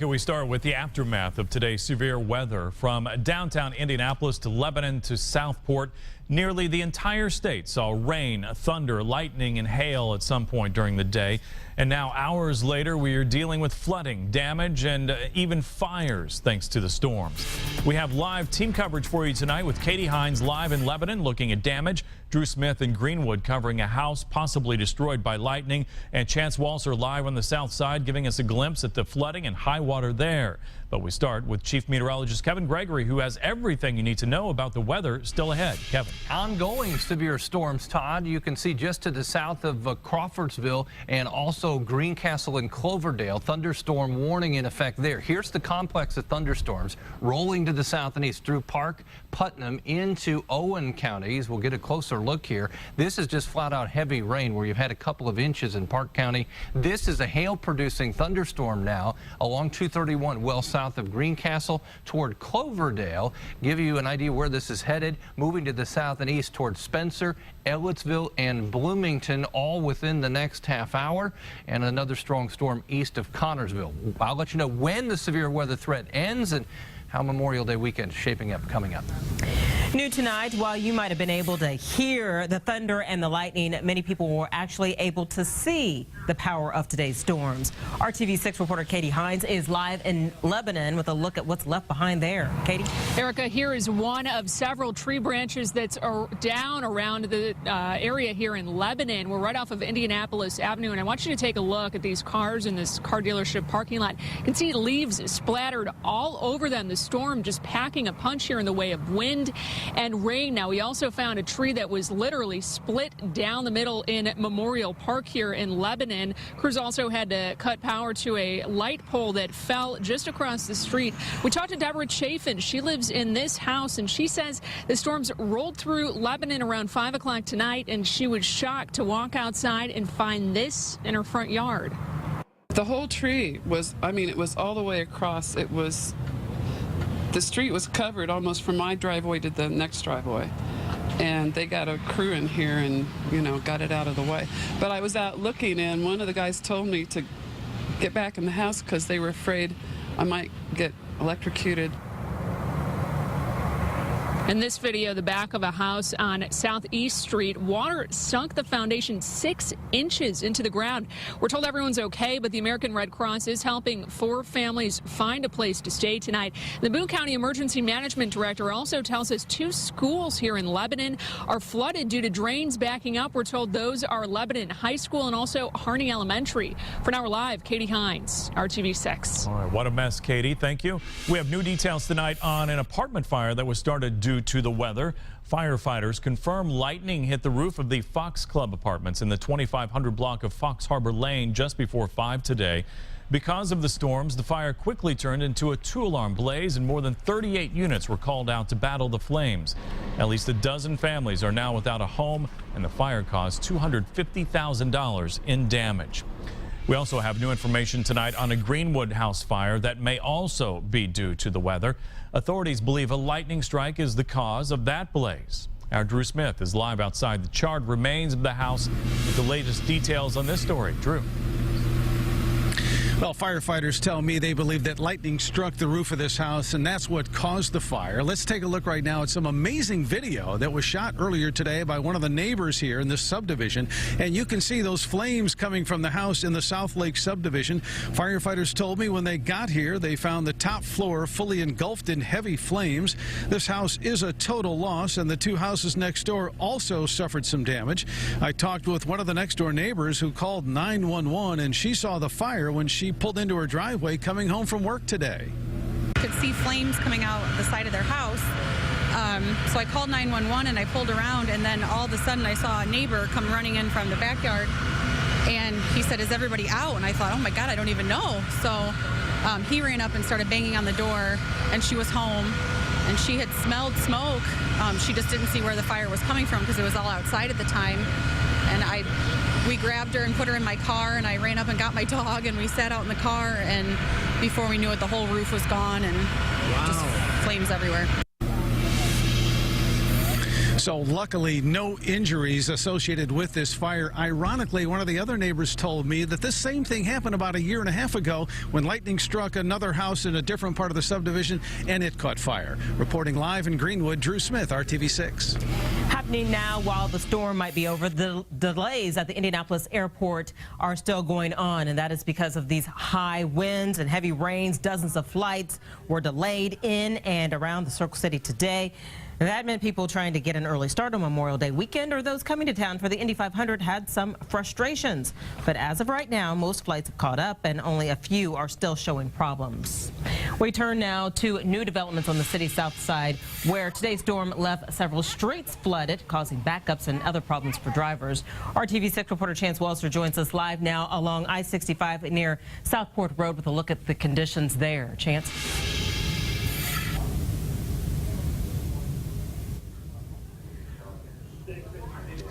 We start with the aftermath of today's severe weather. From downtown Indianapolis to Lebanon to Southport, nearly the entire state saw rain, thunder, lightning, and hail at some point during the day. And now, hours later, we are dealing with flooding, damage, and even fires thanks to the storms. We have live team coverage for you tonight with Katie Hines live in Lebanon looking at damage. Drew Smith in Greenwood covering a house possibly destroyed by lightning. And Chance Walser live on the south side giving us a glimpse at the flooding and high water there. But we start with Chief Meteorologist Kevin Gregory, who has everything you need to know about the weather still ahead. Kevin. Ongoing severe storms, Todd. You can see just to the south of Crawfordsville and also Greencastle and Cloverdale. Thunderstorm warning in effect there. Here's the complex of thunderstorms rolling to the south and east through Park, Putnam into Owen counties. We'll get a closer look here. This is just flat out heavy rain where you've had a couple of inches in Park County. This is a hail producing thunderstorm now along 231 well south of Greencastle toward Cloverdale. Give you an idea where this is headed, moving to the south and east toward Spencer, Ellettsville, and Bloomington, all within the next half hour, and another strong storm east of Connorsville. I'll let you know when the severe weather threat ends and how Memorial Day weekend is shaping up coming up. New tonight, while you might have been able to hear the thunder and the lightning, many people were actually able to see the power of today's storms. RTV6 reporter Katie Hines is live in Lebanon with a look at what's left behind there. Katie? Erica, here is one of several tree branches that's down around the area here in Lebanon. We're right off of Indianapolis Avenue, and I want you to take a look at these cars in this car dealership parking lot. You can see leaves splattered all over them. The storm just packing a punch here in the way of wind and rain. Now, we also found a tree that was literally split down the middle in Memorial Park here in Lebanon. Crews also had to cut power to a light pole that fell just across the street. We talked to Deborah Chafin. She lives in this house, and she says the storms rolled through Lebanon around 5 o'clock tonight, and she was shocked to walk outside and find this in her front yard. The whole tree was, it was all the way across. The street was covered almost from my driveway to the next driveway. And they got a crew in here and, got it out of the way. But I was out looking, and one of the guys told me to get back in the house because they were afraid I might get electrocuted. In this video, the back of a house on Southeast Street, water sunk the foundation 6 inches into the ground. We're told everyone's okay, but the American Red Cross is helping 4 families find a place to stay tonight. The Boone County Emergency Management Director also tells us 2 schools here in Lebanon are flooded due to drains backing up. We're told those are Lebanon High School and also Harney Elementary. For now, we're live. Katie Hines, RTV6. All right, what a mess, Katie. Thank you. We have new details tonight on an apartment fire that was started due to the weather. Firefighters confirm lightning hit the roof of the Fox Club apartments in the 2500 block of Fox Harbor Lane just before 5 today. Because of the storms, the fire quickly turned into a 2-alarm blaze, and more than 38 units were called out to battle the flames. At least a dozen families are now without a home, and the fire caused $250,000 in damage. We also have new information tonight on a Greenwood house fire that may also be due to the weather. Authorities believe a lightning strike is the cause of that blaze. Our Drew Smith is live outside the charred remains of the house with the latest details on this story. Drew. Well, firefighters tell me they believe that lightning struck the roof of this house, and that's what caused the fire. Let's take a look right now at some amazing video that was shot earlier today by one of the neighbors here in this subdivision. And you can see those flames coming from the house in the South Lake subdivision. Firefighters told me when they got here, they found the top floor fully engulfed in heavy flames. This house is a total loss, and the 2 houses next door also suffered some damage. I talked with one of the next door neighbors who called 911, and she saw the fire when she pulled into her driveway coming home from work today. Could see flames coming out the side of their house. So I called 911 and I pulled around, and then all of a sudden I saw a neighbor come running in from the backyard, and he said, "Is everybody out?" And I thought, oh my God, I don't even know. So he ran up and started banging on the door, and she was home, and she had smelled smoke. She just didn't see where the fire was coming from because it was all outside at the time. And we grabbed her and put her in my car, and I ran up and got my dog, and we sat out in the car, and before we knew it, the whole roof was gone and just flames everywhere. So luckily, no injuries associated with this fire. Ironically, one of the other neighbors told me that this same thing happened about a year and a half ago when lightning struck another house in a different part of the subdivision and it caught fire. Reporting live in Greenwood, Drew Smith, RTV6. Happening now while the storm might be over, the delays at the Indianapolis airport are still going on, and that is because of these high winds and heavy rains. Dozens of flights were delayed in and around the Circle City today. And that meant people trying to get an early start on Memorial Day weekend or those coming to town for the Indy 500 had some frustrations. But as of right now, most flights have caught up and only a few are still showing problems. We turn now to new developments on the city's south side, where today's storm left several streets flooded, causing backups and other problems for drivers. RTV6 reporter Chance Walser joins us live now along I-65 near Southport Road with a look at the conditions there. Chance?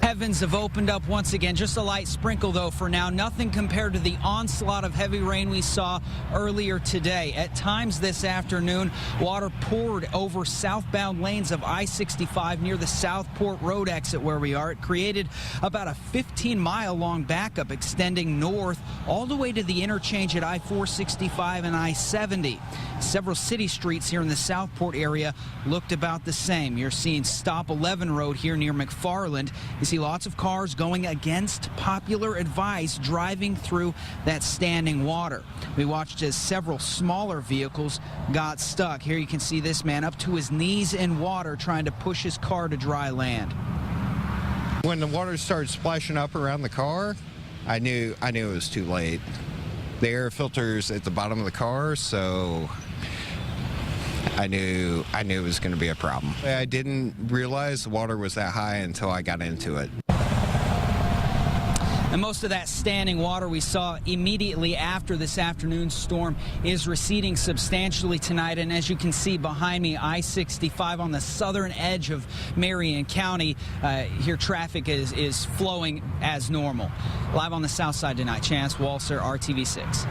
Heavens have opened up once again. Just a light sprinkle, though, for now. Nothing compared to the onslaught of heavy rain we saw earlier today. At times this afternoon, water poured over southbound lanes of I-65 near the Southport Road exit where we are. It created about a 15-mile-long backup extending north all the way to the interchange at I-465 and I-70. Several city streets here in the Southport area looked about the same. You're seeing Stop 11 Road here near McFarland. You see lots of cars going against popular advice driving through that standing water. We watched as several smaller vehicles got stuck. Here you can see this man up to his knees in water trying to push his car to dry land. When the water started splashing up around the car, I knew it was too late. The air filter's at the bottom of the car, so I knew it was going to be a problem. I didn't realize the water was that high until I got into it. And most of that standing water we saw immediately after this afternoon's storm is receding substantially tonight. And as you can see behind me, I-65 on the southern edge of Marion County, here traffic is flowing as normal. Live on the south side tonight, Chance Walser, RTV6.